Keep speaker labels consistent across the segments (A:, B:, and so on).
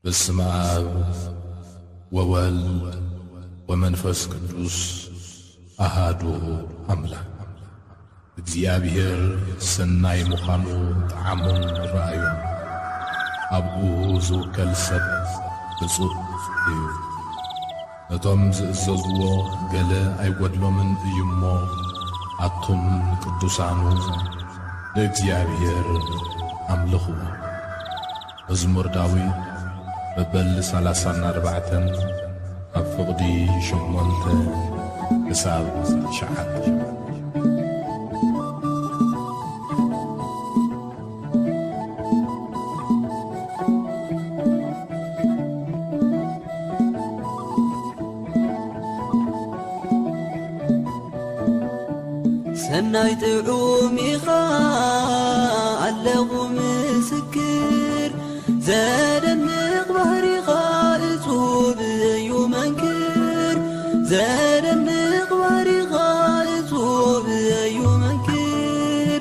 A: በስመ አብ ወወልድ ወመንፈስ ቅዱስ አሃዱ አምላክ። እግዚአብሔር ሰናይ ምዃኑ ጣዕሙን ራእዩ አብኡ ዝውከል ሰብ ብፁዕ እዩ። እቶም ዝእዘዝዎ ገለ ኣይጐድሎምን እዩሞ ኣቱም ቅዱሳኑ ንእግዚአብሔር ኣምልኽዎ። መዝሙር ዳዊት በበል 34 ኣብ ፍቕዲ 8 ክሳብ 9።
B: ሰናይ ጥዑም ኢኻ ኣለኹ ምስክር ዘደንቕ ባህሪኻ እጹብ እዩ መንክር ዘደንቕ ባህሪኻ እጹብ እዩ መንክር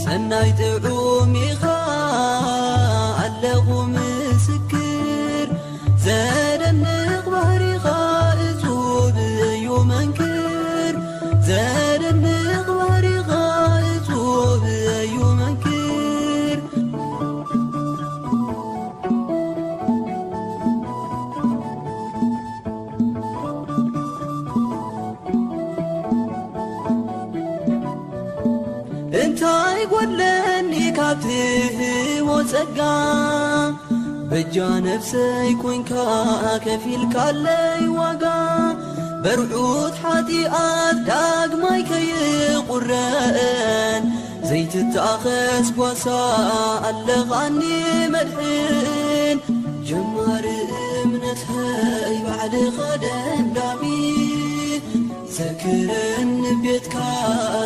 B: ሰናይ ጥዑም ኢኻ ኣለኹ ምስክር ዘደንቕ ባህሪኻ እጹብ እዩ መንክር ዘደንቕ ባህሪኻ እጹብ እዩ መንክር እንታይ ጐድለኒ ካብቲ ህቦ ጸጋ በጃ ነፍሰይ ኮይንካ ከፊልካለይ ዋጋ በርዑት ሓጢኣት ዳግማይ ከይቁረአን ዘይትተኣኸስ ጓሳ ኣለኻኒ መድሕን ጀማሪ እምነተይ ባዕልኻ ደንዳሚ ዘክረኒ ቤትካ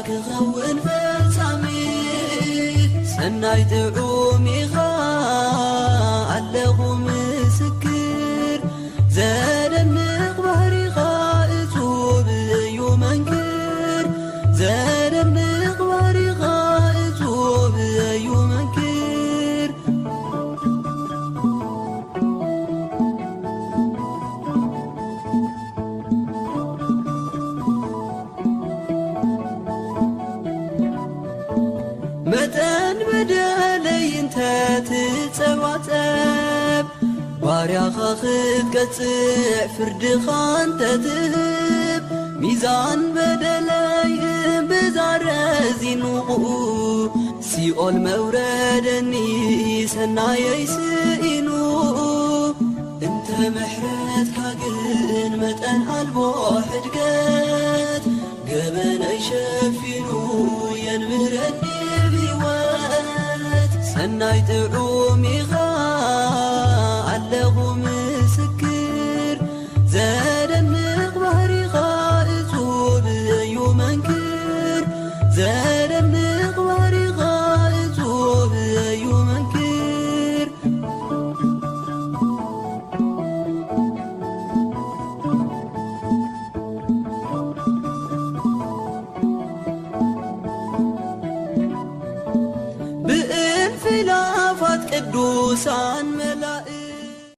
B: ክኸውን ፈጻሚ ሰናይ ጥዑም ኢኻ ኣለኹ ምስክር ዘደንቕ ባህሪኻ እጹብ እዩ መንክር ዘደንቕ ባህሪኻ እጹብ እዩ መንክር መጠን በደለይ እንተ ትጸዋጸብ ባርያኻ ክትቀጽዕ ፍርድኻ እንተ ትህብ ሚዛን በደለይ ብዛረዚንቑ ሲኦል መውረደኒ ሰናየይ ስኢኑ እንተ ምሕረትካ ግን መጠን ኣልቦ ሕድገት ገበነይ ሸፊኑ የንብረኒ ብሕይወት ሰናይ ጥዑም ኢኻ ኣለኹ ምስክር ዘደንቕ ባህሪኻ እጹብ እዩ መንክር ዘደንቕ ባህሪኻ እጹብ እዩ መንክር ብእልፍላፋት ቅዱሳን